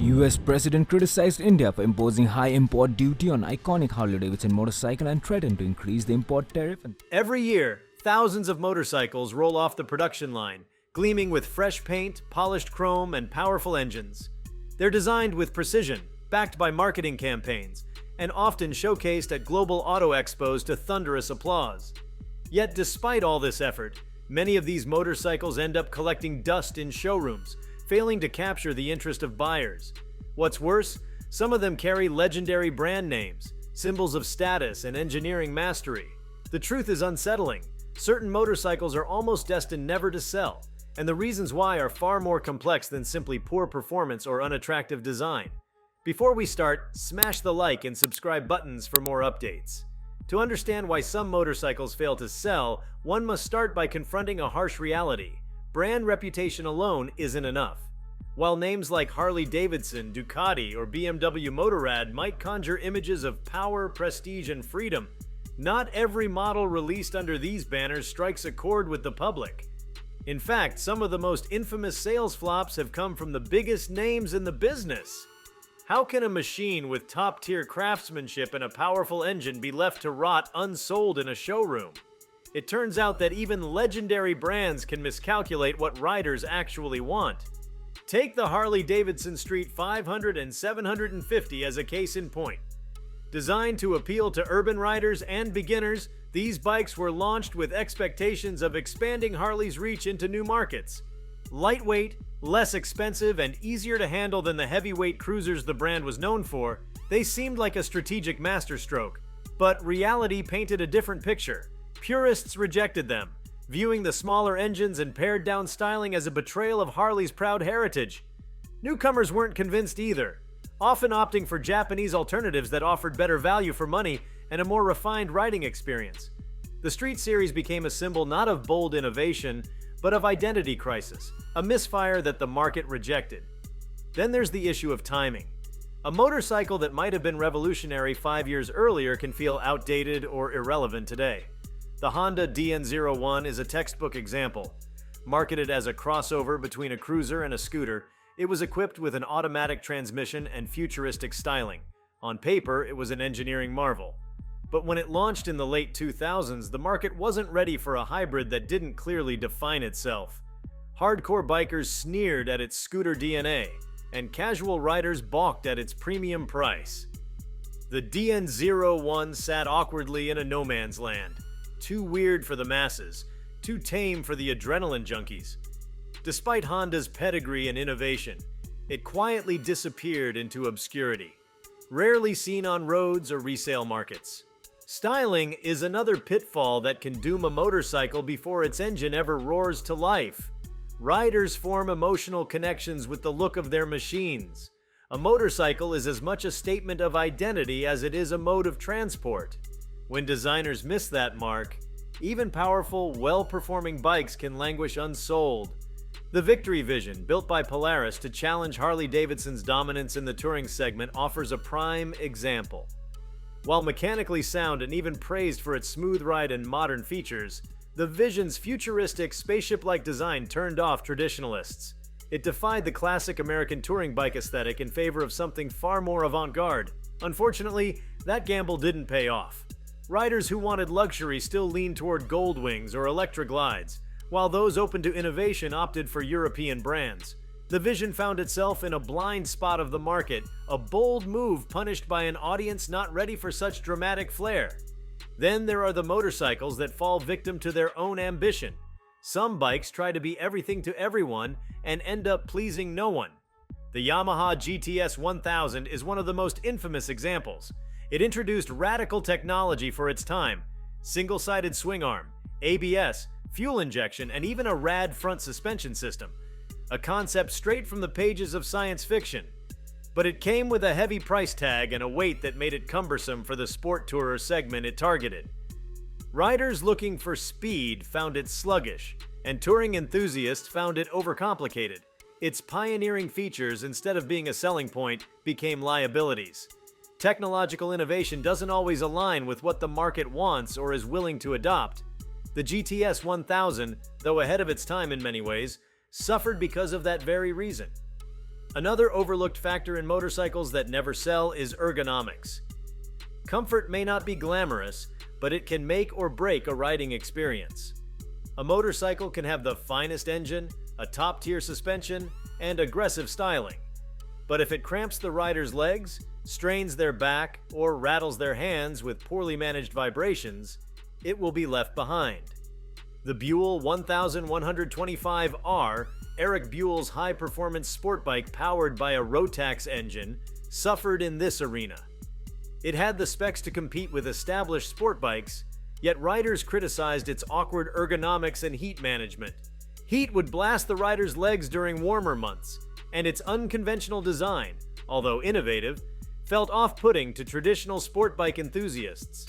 US President criticized India for imposing high import duty on iconic Harley-Davidson motorcycle and threatened to increase the import tariff. Every year, thousands of motorcycles roll off the production line, gleaming with fresh paint, polished chrome, and powerful engines. They're designed with precision, backed by marketing campaigns, and often showcased at global auto expos to thunderous applause. Yet despite all this effort, many of these motorcycles end up collecting dust in showrooms, failing to capture the interest of buyers. What's worse, some of them carry legendary brand names, symbols of status and engineering mastery. The truth is unsettling. Certain motorcycles are almost destined never to sell, and the reasons why are far more complex than simply poor performance or unattractive design. Before we start, smash the like and subscribe buttons for more updates. To understand why some motorcycles fail to sell, one must start by confronting a harsh reality. Brand reputation alone isn't enough. While names like Harley-Davidson, Ducati, or BMW Motorrad might conjure images of power, prestige, and freedom, not every model released under these banners strikes a chord with the public. In fact, some of the most infamous sales flops have come from the biggest names in the business. How can a machine with top-tier craftsmanship and a powerful engine be left to rot unsold in a showroom? It turns out that even legendary brands can miscalculate what riders actually want. Take the Harley-Davidson Street 500 and 750 as a case in point. Designed to appeal to urban riders and beginners, these bikes were launched with expectations of expanding Harley's reach into new markets. Lightweight, less expensive, and easier to handle than the heavyweight cruisers the brand was known for, they seemed like a strategic masterstroke. But reality painted a different picture. Purists rejected them, viewing the smaller engines and pared-down styling as a betrayal of Harley's proud heritage. Newcomers weren't convinced either, often opting for Japanese alternatives that offered better value for money and a more refined riding experience. The Street Series became a symbol not of bold innovation, but of identity crisis, a misfire that the market rejected. Then there's the issue of timing. A motorcycle that might have been revolutionary 5 years earlier can feel outdated or irrelevant today. The Honda DN01 is a textbook example. Marketed as a crossover between a cruiser and a scooter, it was equipped with an automatic transmission and futuristic styling. On paper, it was an engineering marvel. But when it launched in the late 2000s, the market wasn't ready for a hybrid that didn't clearly define itself. Hardcore bikers sneered at its scooter DNA, and casual riders balked at its premium price. The DN01 sat awkwardly in a no man's land. Too weird for the masses, too tame for the adrenaline junkies. Despite Honda's pedigree and innovation, it quietly disappeared into obscurity, rarely seen on roads or resale markets. Styling is another pitfall that can doom a motorcycle before its engine ever roars to life. Riders form emotional connections with the look of their machines. A motorcycle is as much a statement of identity as it is a mode of transport. When designers miss that mark, even powerful, well-performing bikes can languish unsold. The Victory Vision, built by Polaris to challenge Harley-Davidson's dominance in the touring segment, offers a prime example. While mechanically sound and even praised for its smooth ride and modern features, the Vision's futuristic, spaceship-like design turned off traditionalists. It defied the classic American touring bike aesthetic in favor of something far more avant-garde. Unfortunately, that gamble didn't pay off. Riders who wanted luxury still leaned toward Gold Wings or Electra Glides, while those open to innovation opted for European brands. The Vision found itself in a blind spot of the market, a bold move punished by an audience not ready for such dramatic flair. Then there are the motorcycles that fall victim to their own ambition. Some bikes try to be everything to everyone and end up pleasing no one. The Yamaha GTS 1000 is one of the most infamous examples. It introduced radical technology for its time: single-sided swing arm, ABS, fuel injection, and even a rad front suspension system. A concept straight from the pages of science fiction. But it came with a heavy price tag and a weight that made it cumbersome for the sport tourer segment it targeted. Riders looking for speed found it sluggish, and touring enthusiasts found it overcomplicated. Its pioneering features, instead of being a selling point, became liabilities. Technological innovation doesn't always align with what the market wants or is willing to adopt. The GTS 1000, though ahead of its time in many ways, suffered because of that very reason. Another overlooked factor in motorcycles that never sell is ergonomics. Comfort may not be glamorous, but it can make or break a riding experience. A motorcycle can have the finest engine, a top-tier suspension, and aggressive styling. But if it cramps the rider's legs, strains their back, or rattles their hands with poorly managed vibrations, it will be left behind. The Buell 1125R, Eric Buell's high-performance sport bike powered by a Rotax engine, suffered in this arena. It had the specs to compete with established sport bikes, yet riders criticized its awkward ergonomics and heat management. Heat would blast the rider's legs during warmer months, and its unconventional design, although innovative, felt off-putting to traditional sport bike enthusiasts.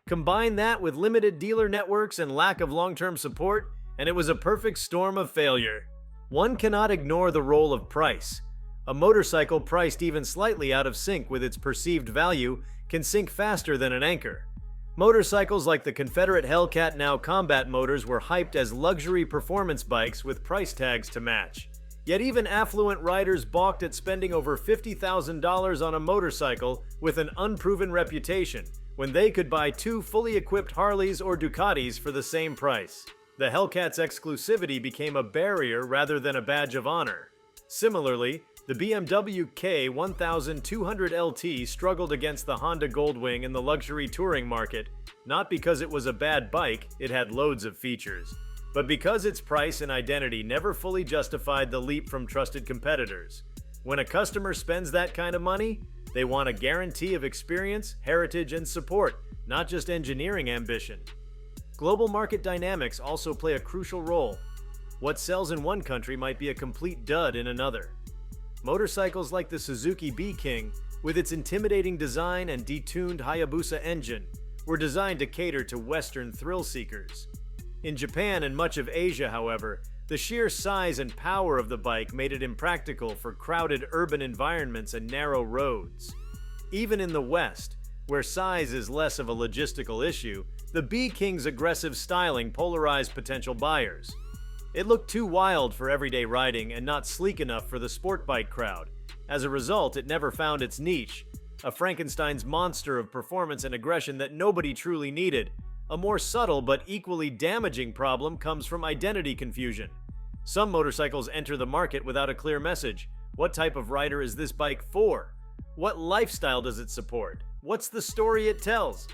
Combine that with limited dealer networks and lack of long-term support, and it was a perfect storm of failure. One cannot ignore the role of price. A motorcycle priced even slightly out of sync with its perceived value can sink faster than an anchor. Motorcycles like the Confederate Hellcat Now Combat motors were hyped as luxury performance bikes with price tags to match. Yet even affluent riders balked at spending over $50,000 on a motorcycle with an unproven reputation, when they could buy two fully equipped Harleys or Ducatis for the same price. The Hellcat's exclusivity became a barrier rather than a badge of honor. Similarly, the BMW K1200LT struggled against the Honda Goldwing in the luxury touring market, not because it was a bad bike, it had loads of features, but because its price and identity never fully justified the leap from trusted competitors. When a customer spends that kind of money, they want a guarantee of experience, heritage, and support, not just engineering ambition. Global market dynamics also play a crucial role. What sells in one country might be a complete dud in another. Motorcycles like the Suzuki B-King, with its intimidating design and detuned Hayabusa engine, were designed to cater to Western thrill seekers. In Japan and much of Asia, however, the sheer size and power of the bike made it impractical for crowded urban environments and narrow roads. Even in the West, where size is less of a logistical issue, the B-King's aggressive styling polarized potential buyers. It looked too wild for everyday riding and not sleek enough for the sport bike crowd. As a result, it never found its niche, a Frankenstein's monster of performance and aggression that nobody truly needed. A more subtle but equally damaging problem comes from identity confusion. Some motorcycles enter the market without a clear message. What type of rider is this bike for? What lifestyle does it support? What's the story it tells?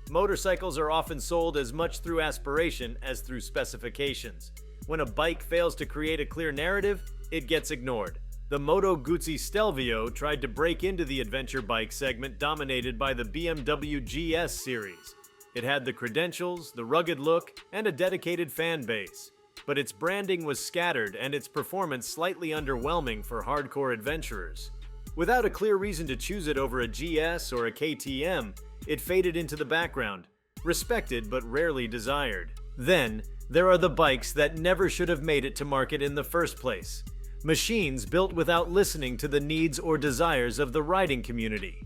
Motorcycles are often sold as much through aspiration as through specifications. When a bike fails to create a clear narrative, it gets ignored. The Moto Guzzi Stelvio tried to break into the adventure bike segment dominated by the BMW GS series. It had the credentials, the rugged look, and a dedicated fan base. But its branding was scattered and its performance slightly underwhelming for hardcore adventurers. Without a clear reason to choose it over a GS or a KTM, it faded into the background, respected but rarely desired. Then, there are the bikes that never should have made it to market in the first place. Machines built without listening to the needs or desires of the riding community.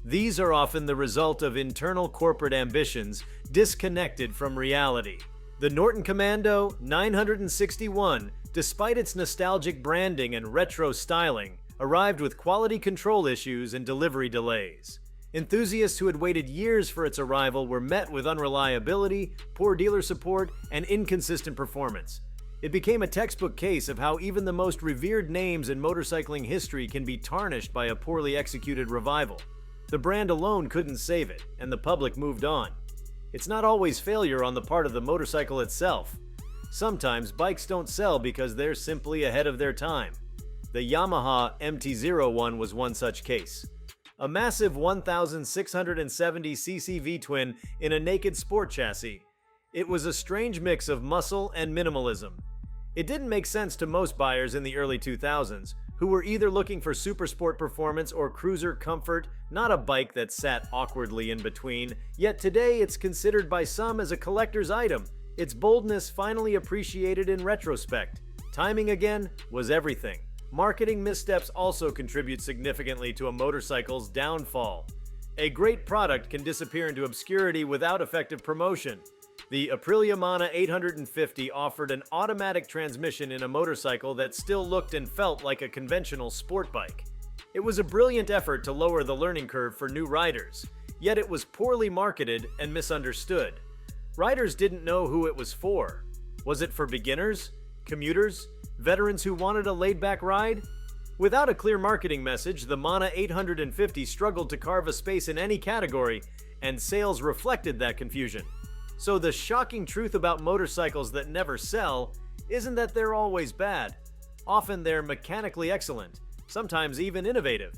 These are often the result of internal corporate ambitions disconnected from reality. The Norton Commando 961, despite its nostalgic branding and retro styling, arrived with quality control issues and delivery delays. Enthusiasts who had waited years for its arrival were met with unreliability, poor dealer support, and inconsistent performance. It became a textbook case of how even the most revered names in motorcycling history can be tarnished by a poorly executed revival. The brand alone couldn't save it, and the public moved on. It's not always failure on the part of the motorcycle itself. Sometimes bikes don't sell because they're simply ahead of their time. The Yamaha MT-01 was one such case. A massive 1,670cc V-twin in a naked sport chassis. It was a strange mix of muscle and minimalism. It didn't make sense to most buyers in the early 2000s, who were either looking for supersport performance or cruiser comfort, not a bike that sat awkwardly in between. Yet today it's considered by some as a collector's item, its boldness finally appreciated in retrospect. Timing again was everything. Marketing missteps also contribute significantly to a motorcycle's downfall. A great product can disappear into obscurity without effective promotion. The Aprilia Mana 850 offered an automatic transmission in a motorcycle that still looked and felt like a conventional sport bike. It was a brilliant effort to lower the learning curve for new riders, yet it was poorly marketed and misunderstood. Riders didn't know who it was for. Was it for beginners, commuters, veterans who wanted a laid-back ride? Without a clear marketing message, the Mana 850 struggled to carve a space in any category, and sales reflected that confusion. So the shocking truth about motorcycles that never sell isn't that they're always bad. Often they're mechanically excellent, sometimes even innovative.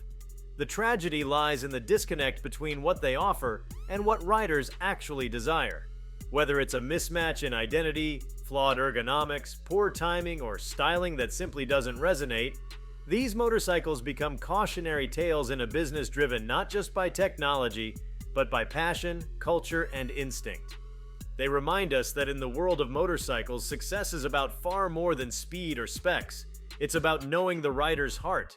The tragedy lies in the disconnect between what they offer and what riders actually desire. Whether it's a mismatch in identity, flawed ergonomics, poor timing, or styling that simply doesn't resonate, these motorcycles become cautionary tales in a business driven not just by technology, but by passion, culture, and instinct. They remind us that in the world of motorcycles, success is about far more than speed or specs. It's about knowing the rider's heart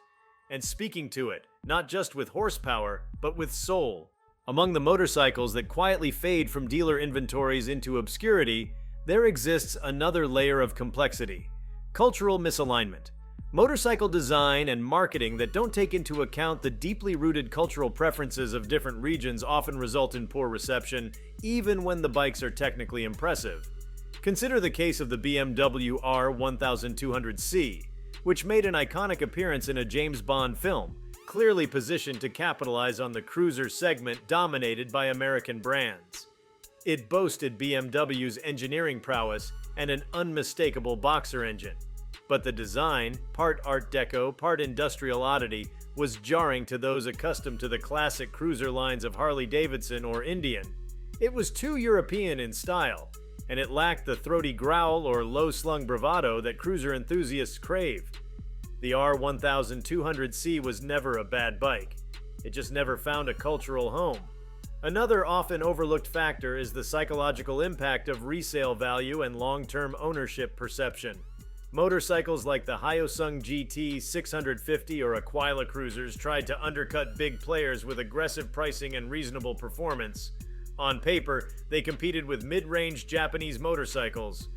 and speaking to it, not just with horsepower, but with soul. Among the motorcycles that quietly fade from dealer inventories into obscurity, there exists another layer of complexity: cultural misalignment. Motorcycle design and marketing that don't take into account the deeply rooted cultural preferences of different regions often result in poor reception, even when the bikes are technically impressive. Consider the case of the BMW R1200C, which made an iconic appearance in a James Bond film, clearly positioned to capitalize on the cruiser segment dominated by American brands. It boasted BMW's engineering prowess and an unmistakable boxer engine. But the design, part Art Deco, part industrial oddity, was jarring to those accustomed to the classic cruiser lines of Harley-Davidson or Indian. It was too European in style, and it lacked the throaty growl or low-slung bravado that cruiser enthusiasts crave. The R1200C was never a bad bike. It just never found a cultural home. Another often overlooked factor is the psychological impact of resale value and long-term ownership perception. Motorcycles like the Hyosung GT 650 or Aquila cruisers tried to undercut big players with aggressive pricing and reasonable performance. On paper, they competed with mid-range Japanese motorcycles.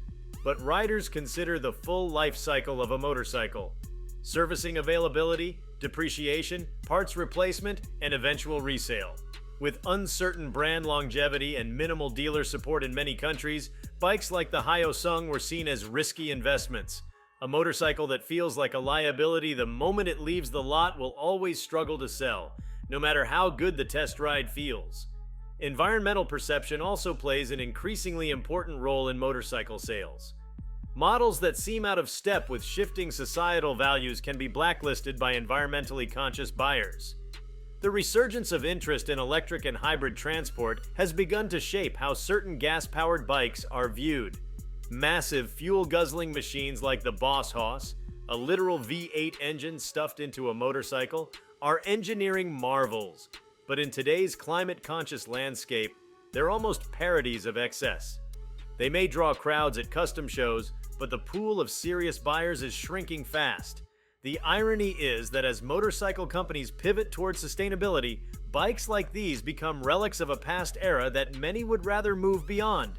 But riders consider the full life cycle of a motorcycle: servicing availability, depreciation, parts replacement, and eventual resale. With uncertain brand longevity and minimal dealer support in many countries, bikes like the Hyosung were seen as risky investments. A motorcycle that feels like a liability the moment it leaves the lot will always struggle to sell, no matter how good the test ride feels. Environmental perception also plays an increasingly important role in motorcycle sales. Models that seem out of step with shifting societal values can be blacklisted by environmentally conscious buyers. The resurgence of interest in electric and hybrid transport has begun to shape how certain gas-powered bikes are viewed. Massive fuel-guzzling machines like the Boss Hoss, a literal V8 engine stuffed into a motorcycle, are engineering marvels. But in today's climate-conscious landscape, they're almost parodies of excess. They may draw crowds at custom shows, but the pool of serious buyers is shrinking fast. The irony is that as motorcycle companies pivot towards sustainability, bikes like these become relics of a past era that many would rather move beyond.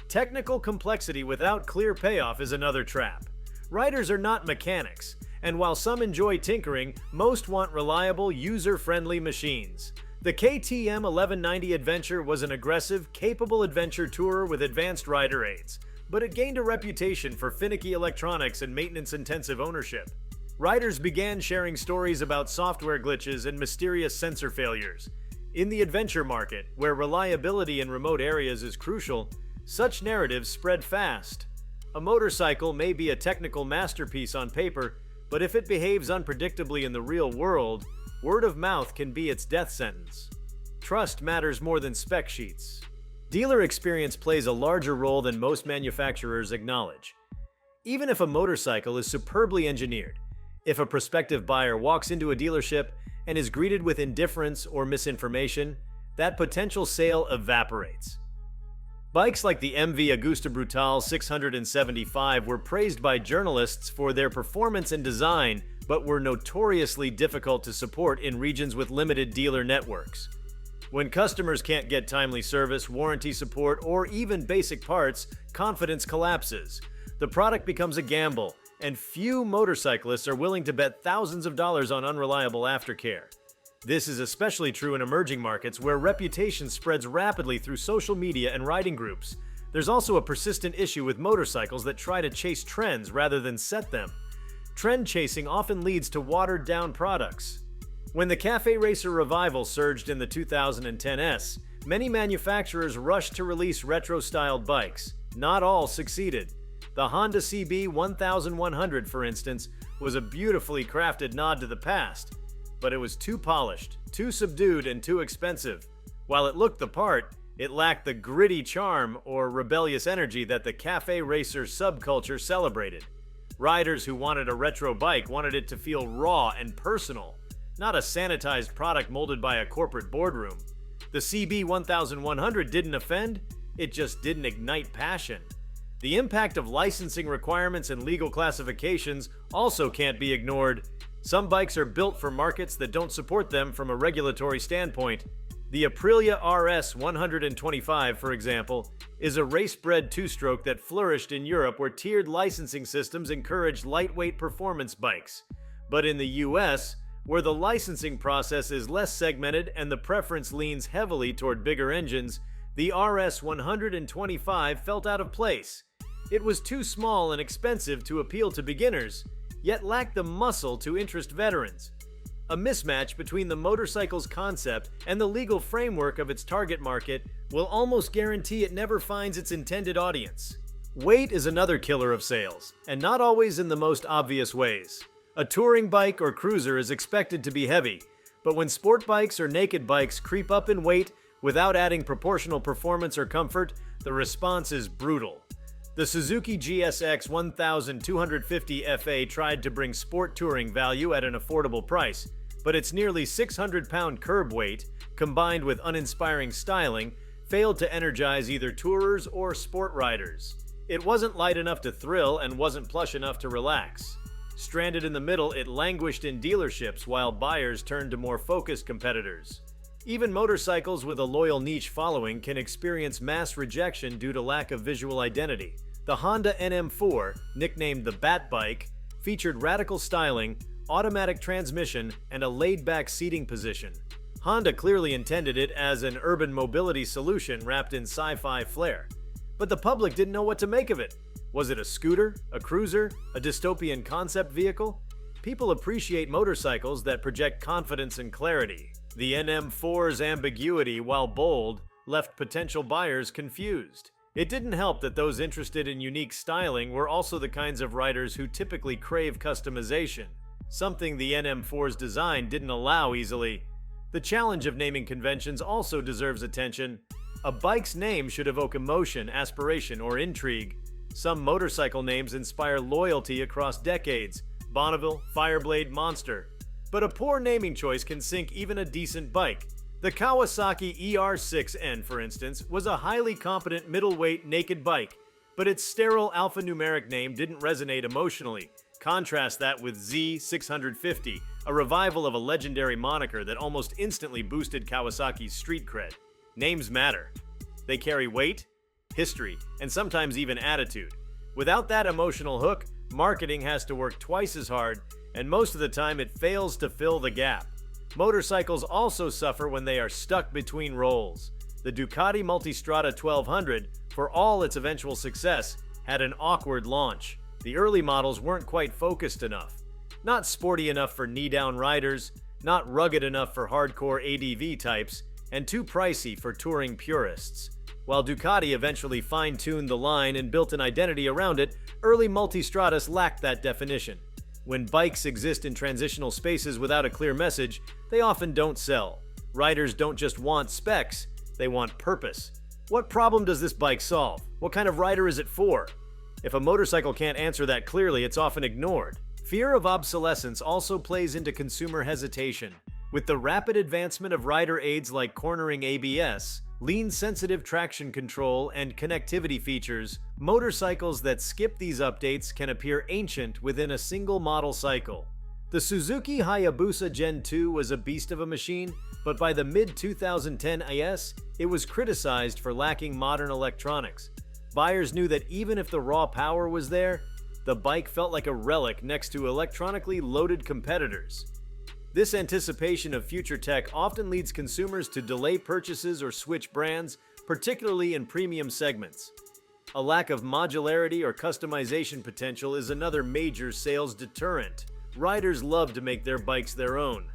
Technical complexity without clear payoff is another trap. Riders are not mechanics, and while some enjoy tinkering, most want reliable, user-friendly machines. The KTM 1190 Adventure was an aggressive, capable adventure tourer with advanced rider aids, but it gained a reputation for finicky electronics and maintenance-intensive ownership. Riders began sharing stories about software glitches and mysterious sensor failures. In the adventure market, where reliability in remote areas is crucial, such narratives spread fast. A motorcycle may be a technical masterpiece on paper, but if it behaves unpredictably in the real world, word of mouth can be its death sentence. Trust matters more than spec sheets. Dealer experience plays a larger role than most manufacturers acknowledge. Even if a motorcycle is superbly engineered, if a prospective buyer walks into a dealership and is greeted with indifference or misinformation, that potential sale evaporates. Bikes like the MV Agusta Brutal 675 were praised by journalists for their performance and design, but were notoriously difficult to support in regions with limited dealer networks. When customers can't get timely service, warranty support, or even basic parts, confidence collapses. The product becomes a gamble, and few motorcyclists are willing to bet thousands of dollars on unreliable aftercare. This is especially true in emerging markets where reputation spreads rapidly through social media and riding groups. There's also a persistent issue with motorcycles that try to chase trends rather than set them. Trend chasing often leads to watered-down products. When the cafe racer revival surged in the 2010s, many manufacturers rushed to release retro-styled bikes. Not all succeeded. The Honda CB 1100, for instance, was a beautifully crafted nod to the past, but it was too polished, too subdued, and too expensive. While it looked the part, it lacked the gritty charm or rebellious energy that the cafe racer subculture celebrated. Riders who wanted a retro bike wanted it to feel raw and personal, not a sanitized product molded by a corporate boardroom. The CB 1100 didn't offend, it just didn't ignite passion. The impact of licensing requirements and legal classifications also can't be ignored. Some bikes are built for markets that don't support them from a regulatory standpoint. The Aprilia RS 125, for example, is a race-bred two-stroke that flourished in Europe where tiered licensing systems encouraged lightweight performance bikes. But in the US, where the licensing process is less segmented and the preference leans heavily toward bigger engines, the RS 125 felt out of place. It was too small and expensive to appeal to beginners, yet lacked the muscle to interest veterans. A mismatch between the motorcycle's concept and the legal framework of its target market will almost guarantee it never finds its intended audience. Weight is another killer of sales, and not always in the most obvious ways. A touring bike or cruiser is expected to be heavy, but when sport bikes or naked bikes creep up in weight without adding proportional performance or comfort, the response is brutal. The Suzuki GSX 1250 FA tried to bring sport touring value at an affordable price, but its nearly 600-pound curb weight, combined with uninspiring styling, failed to energize either tourers or sport riders. It wasn't light enough to thrill and wasn't plush enough to relax. Stranded in the middle, it languished in dealerships while buyers turned to more focused competitors. Even motorcycles with a loyal niche following can experience mass rejection due to lack of visual identity. The Honda NM4, nicknamed the Bat Bike, featured radical styling, automatic transmission, and a laid-back seating position. Honda clearly intended it as an urban mobility solution wrapped in sci-fi flair. But the public didn't know what to make of it. Was it a scooter, a cruiser, a dystopian concept vehicle? People appreciate motorcycles that project confidence and clarity. The NM4's ambiguity, while bold, left potential buyers confused. It didn't help that those interested in unique styling were also the kinds of riders who typically crave customization, something the NM4's design didn't allow easily. The challenge of naming conventions also deserves attention. A bike's name should evoke emotion, aspiration, or intrigue. Some motorcycle names inspire loyalty across decades: Bonneville, Fireblade, Monster. But a poor naming choice can sink even a decent bike. The Kawasaki ER6N, for instance, was a highly competent middleweight naked bike, but its sterile alphanumeric name didn't resonate emotionally. Contrast that with Z650, a revival of a legendary moniker that almost instantly boosted Kawasaki's street cred. Names matter. They carry weight, history, and sometimes even attitude. Without that emotional hook, marketing has to work twice as hard, and most of the time it fails to fill the gap. Motorcycles also suffer when they are stuck between roles. The Ducati Multistrada 1200, for all its eventual success, had an awkward launch. The early models weren't quite focused enough. Not sporty enough for knee-down riders, not rugged enough for hardcore ADV types, and too pricey for touring purists. While Ducati eventually fine-tuned the line and built an identity around it, early Multistradas lacked that definition. When bikes exist in transitional spaces without a clear message, they often don't sell. Riders don't just want specs, they want purpose. What problem does this bike solve? What kind of rider is it for? If a motorcycle can't answer that clearly, it's often ignored. Fear of obsolescence also plays into consumer hesitation. With the rapid advancement of rider aids like cornering ABS, lean-sensitive traction control, and connectivity features, motorcycles that skip these updates can appear ancient within a single model cycle. The Suzuki Hayabusa Gen 2 was a beast of a machine, But by the mid-2010 IS, it was criticized for lacking modern electronics. Buyers knew that even if the raw power was there, the bike felt like a relic next to electronically loaded competitors. This anticipation of future tech often leads consumers to delay purchases or switch brands, particularly in premium segments. A lack of modularity or customization potential is another major sales deterrent. Riders love to make their bikes their own.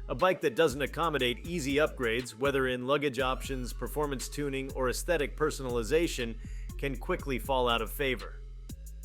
A bike that doesn't accommodate easy upgrades, whether in luggage options, performance tuning, or aesthetic personalization, can quickly fall out of favor.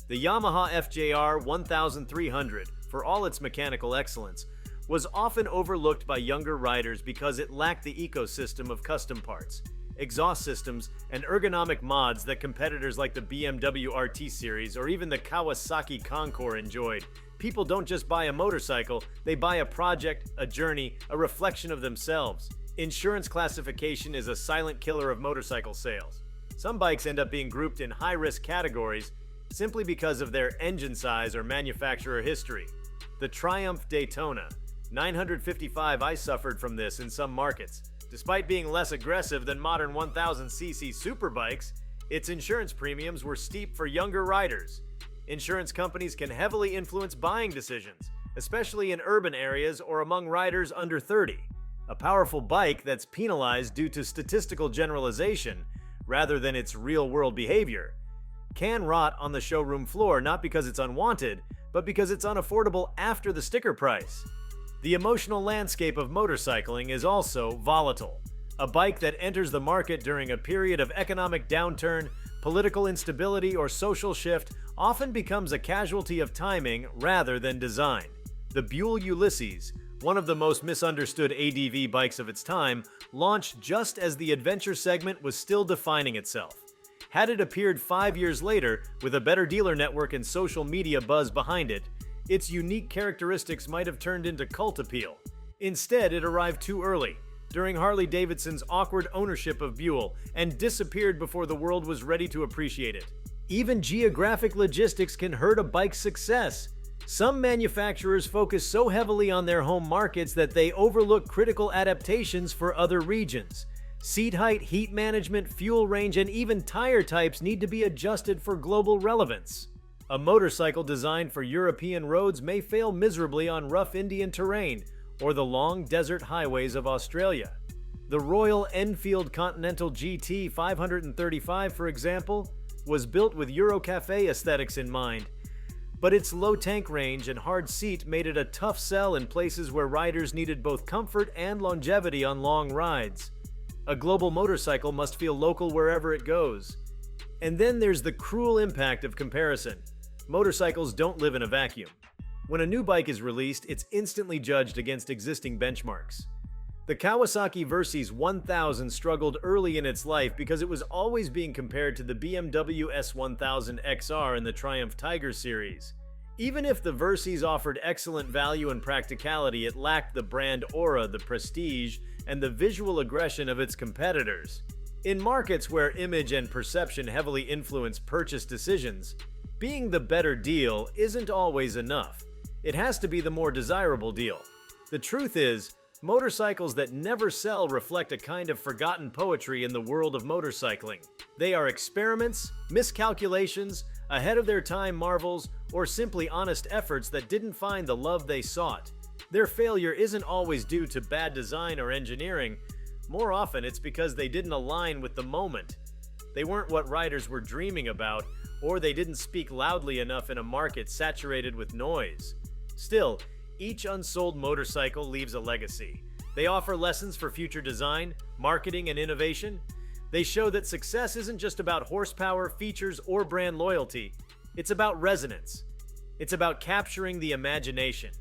The Yamaha FJR 1300, for all its mechanical excellence, was often overlooked by younger riders because it lacked the ecosystem of custom parts, exhaust systems, and ergonomic mods that competitors like the BMW RT series or even the Kawasaki Concours enjoyed. People don't just buy a motorcycle, they buy a project, a journey, a reflection of themselves. Insurance classification is a silent killer of motorcycle sales. Some bikes end up being grouped in high-risk categories simply because of their engine size or manufacturer history. The Triumph Daytona 955 I suffered from this in some markets. Despite being less aggressive than modern 1000cc superbikes, its insurance premiums were steep for younger riders. Insurance companies can heavily influence buying decisions, especially in urban areas or among riders under 30. A powerful bike that's penalized due to statistical generalization, rather than its real-world behavior, can rot on the showroom floor not because it's unwanted, but because it's unaffordable after the sticker price. The emotional landscape of motorcycling is also volatile. A bike that enters the market during a period of economic downturn, political instability, or social shift often becomes a casualty of timing rather than design. The Buell Ulysses, one of the most misunderstood ADV bikes of its time, launched just as the adventure segment was still defining itself. Had it appeared 5 years later, with a better dealer network and social media buzz behind it, its unique characteristics might have turned into cult appeal. Instead, it arrived too early, during Harley-Davidson's awkward ownership of Buell, and disappeared before the world was ready to appreciate it. Even geographic logistics can hurt a bike's success. Some manufacturers focus so heavily on their home markets that they overlook critical adaptations for other regions. Seat height, heat management, fuel range, and even tire types need to be adjusted for global relevance. A motorcycle designed for European roads may fail miserably on rough Indian terrain or the long desert highways of Australia. The Royal Enfield Continental GT 535, for example, was built with Eurocafe aesthetics in mind, but its low tank range and hard seat made it a tough sell in places where riders needed both comfort and longevity on long rides. A global motorcycle must feel local wherever it goes. And then there's the cruel impact of comparison. Motorcycles don't live in a vacuum. When a new bike is released, it's instantly judged against existing benchmarks. The Kawasaki Versys 1000 struggled early in its life because it was always being compared to the BMW S1000 XR in the Triumph Tiger series. Even if the Versys offered excellent value and practicality, it lacked the brand aura, the prestige, and the visual aggression of its competitors. In markets where image and perception heavily influence purchase decisions, being the better deal isn't always enough. It has to be the more desirable deal. The truth is, motorcycles that never sell reflect a kind of forgotten poetry in the world of motorcycling. They are experiments, miscalculations, ahead of their time marvels, or simply honest efforts that didn't find the love they sought. Their failure isn't always due to bad design or engineering. More often, it's because they didn't align with the moment. They weren't what riders were dreaming about, or they didn't speak loudly enough in a market saturated with noise. Still, each unsold motorcycle leaves a legacy. They offer lessons for future design, marketing, and innovation. They show that success isn't just about horsepower, features, or brand loyalty. It's about resonance. It's about capturing the imagination.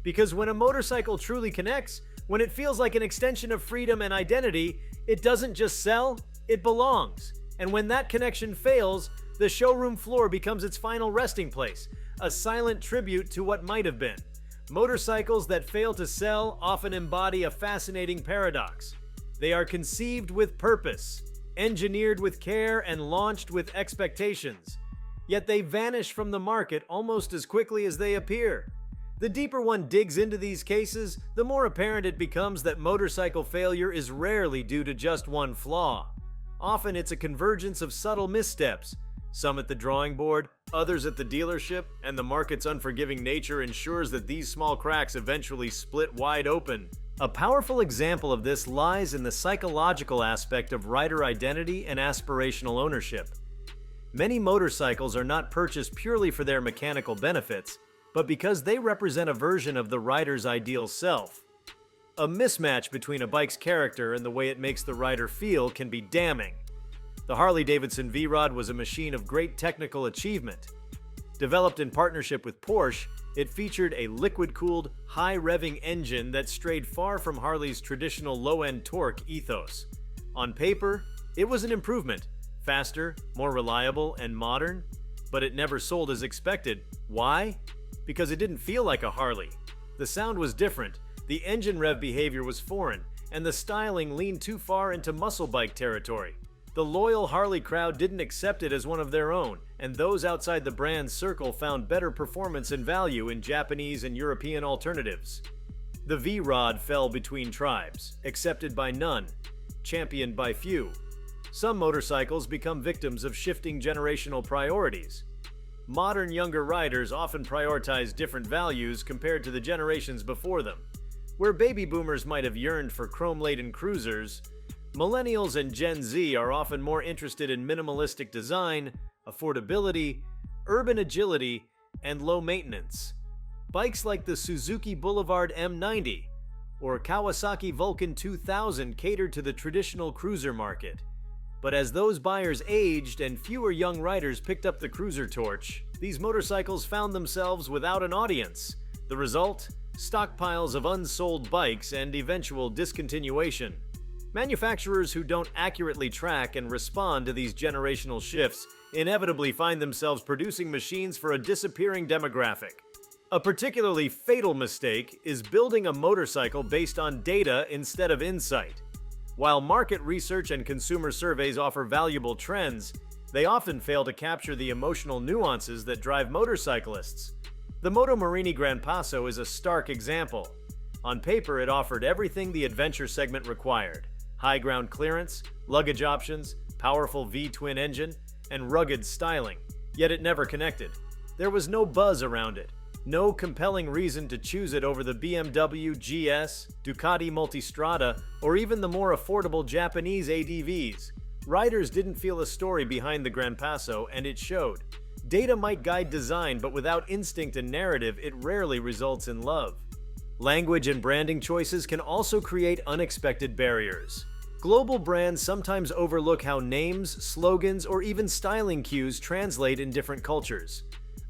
Because when a motorcycle truly connects, when it feels like an extension of freedom and identity, it doesn't just sell, it belongs. And when that connection fails, the showroom floor becomes its final resting place, a silent tribute to what might have been. Motorcycles that fail to sell often embody a fascinating paradox. They are conceived with purpose, engineered with care, and launched with expectations. Yet they vanish from the market almost as quickly as they appear. The deeper one digs into these cases, the more apparent it becomes that motorcycle failure is rarely due to just one flaw. Often it's a convergence of subtle missteps, some at the drawing board, others at the dealership, and the market's unforgiving nature ensures that these small cracks eventually split wide open. A powerful example of this lies in the psychological aspect of rider identity and aspirational ownership. Many motorcycles are not purchased purely for their mechanical benefits, but because they represent a version of the rider's ideal self. A mismatch between a bike's character and the way it makes the rider feel can be damning. The Harley-Davidson VRod was a machine of great technical achievement. Developed in partnership with Porsche, it featured a liquid-cooled, high-revving engine that strayed far from Harley's traditional low-end torque ethos. On paper, it was an improvement, faster, more reliable, and modern, but it never sold as expected. Why? Because it didn't feel like a Harley. The sound was different, the engine rev behavior was foreign, and the styling leaned too far into muscle bike territory. The loyal Harley crowd didn't accept it as one of their own, and those outside the brand's circle found better performance and value in Japanese and European alternatives. The VRod fell between tribes, accepted by none, championed by few. Some motorcycles become victims of shifting generational priorities. Modern younger riders often prioritize different values compared to the generations before them. Where baby boomers might have yearned for chrome-laden cruisers, millennials and Gen Z are often more interested in minimalistic design, affordability, urban agility, and low maintenance. Bikes like the Suzuki Boulevard M90 or Kawasaki Vulcan 2000 catered to the traditional cruiser market. But as those buyers aged and fewer young riders picked up the cruiser torch, these motorcycles found themselves without an audience. The result? Stockpiles of unsold bikes and eventual discontinuation. Manufacturers who don't accurately track and respond to these generational shifts inevitably find themselves producing machines for a disappearing demographic. A particularly fatal mistake is building a motorcycle based on data instead of insight. While market research and consumer surveys offer valuable trends, they often fail to capture the emotional nuances that drive motorcyclists. The Moto Morini Gran Passo is a stark example. On paper, it offered everything the adventure segment required: high ground clearance, luggage options, powerful V-twin engine, and rugged styling. Yet it never connected. There was no buzz around it. No compelling reason to choose it over the BMW GS, Ducati Multistrada, or even the more affordable Japanese ADVs. Riders didn't feel a story behind the Gran Passo, and it showed. Data might guide design, but without instinct and narrative, it rarely results in love. Language and branding choices can also create unexpected barriers. Global brands sometimes overlook how names, slogans, or even styling cues translate in different cultures.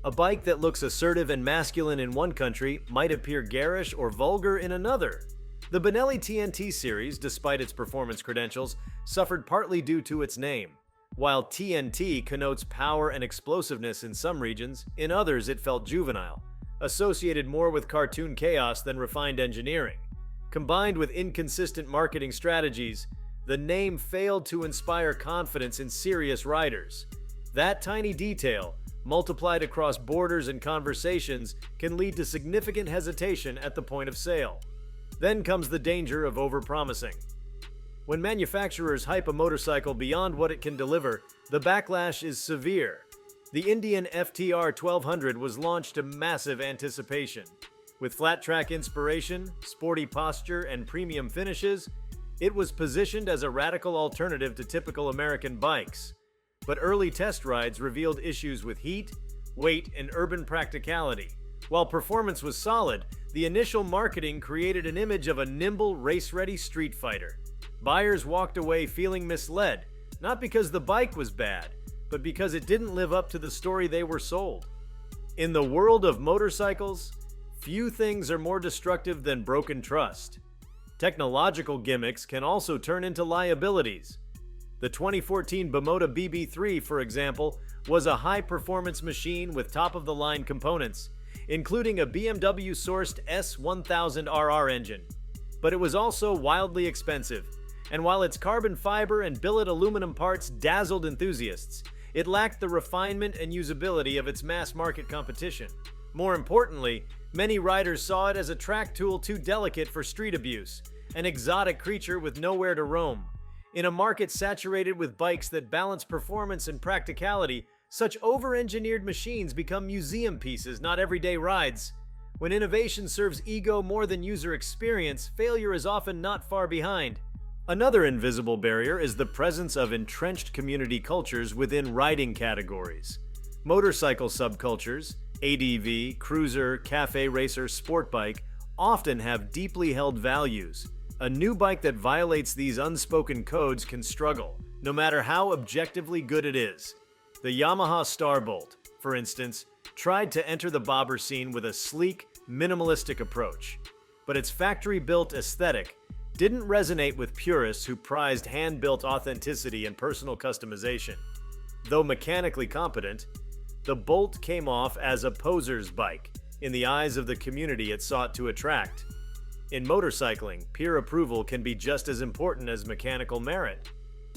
A bike that looks assertive and masculine in one country might appear garish or vulgar in another. The Benelli TNT series, despite its performance credentials, suffered partly due to its name. While TNT connotes power and explosiveness in some regions, in others it felt juvenile, associated more with cartoon chaos than refined engineering. Combined with inconsistent marketing strategies, the name failed to inspire confidence in serious riders. That tiny detail, multiplied across borders and conversations, can lead to significant hesitation at the point of sale. Then comes the danger of overpromising. When manufacturers hype a motorcycle beyond what it can deliver, the backlash is severe. The Indian FTR 1200 was launched to massive anticipation. With flat track inspiration, sporty posture, and premium finishes, it was positioned as a radical alternative to typical American bikes. But early test rides revealed issues with heat, weight, and urban practicality. While performance was solid, the initial marketing created an image of a nimble, race-ready street fighter. Buyers walked away feeling misled, not because the bike was bad, but because it didn't live up to the story they were sold. In the world of motorcycles, few things are more destructive than broken trust. Technological gimmicks can also turn into liabilities. The 2014 Bimota BB3, for example, was a high-performance machine with top-of-the-line components, including a BMW-sourced S1000RR engine. But it was also wildly expensive, and while its carbon fiber and billet aluminum parts dazzled enthusiasts, it lacked the refinement and usability of its mass-market competition. More importantly, Many riders saw it as a track tool too delicate for street abuse, an exotic creature with nowhere to roam. In a market saturated with bikes that balance performance and practicality, such over-engineered machines become museum pieces, not everyday rides. When innovation serves ego more than user experience, failure is often not far behind. Another invisible barrier is the presence of entrenched community cultures within riding categories. Motorcycle subcultures, ADV, cruiser, cafe racer, sport bike, often have deeply held values. A new bike that violates these unspoken codes can struggle, no matter how objectively good it is. The Yamaha Starbolt, for instance, tried to enter the bobber scene with a sleek, minimalistic approach. But its factory-built aesthetic didn't resonate with purists who prized hand-built authenticity and personal customization. Though mechanically competent, the Bolt came off as a poser's bike in the eyes of the community it sought to attract. In motorcycling, peer approval can be just as important as mechanical merit.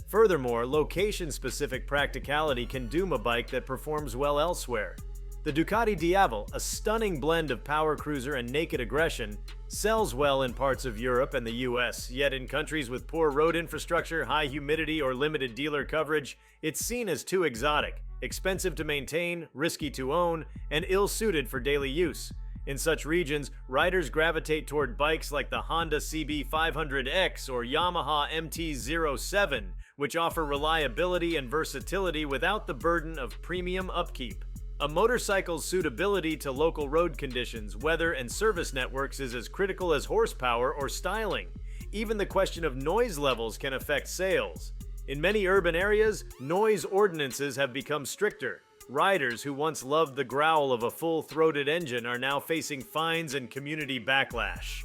Furthermore, location-specific practicality can doom a bike that performs well elsewhere. The Ducati Diavel, a stunning blend of power cruiser and naked aggression, sells well in parts of Europe and the US, yet in countries with poor road infrastructure, high humidity, or limited dealer coverage, it's seen as too exotic, expensive to maintain, risky to own, and ill-suited for daily use. In such regions, riders gravitate toward bikes like the Honda CB500X or Yamaha MT-07, which offer reliability and versatility without the burden of premium upkeep. A motorcycle's suitability to local road conditions, weather, and service networks is as critical as horsepower or styling. Even the question of noise levels can affect sales. In many urban areas, noise ordinances have become stricter. Riders who once loved the growl of a full-throated engine are now facing fines and community backlash.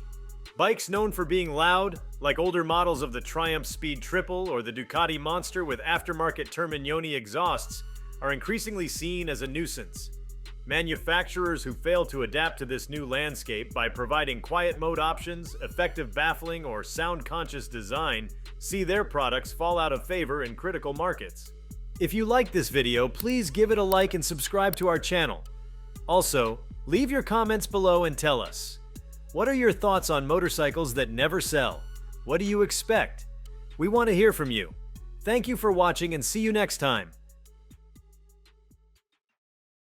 Bikes known for being loud, like older models of the Triumph Speed Triple or the Ducati Monster with aftermarket Terminioni exhausts, are increasingly seen as a nuisance. Manufacturers who fail to adapt to this new landscape by providing quiet mode options, effective baffling, or sound-conscious design see their products fall out of favor in critical markets. If you liked this video, please give it a like and subscribe to our channel. Also, leave your comments below and tell us, what are your thoughts on motorcycles that never sell? What do you expect? We want to hear from you. Thank you for watching and see you next time.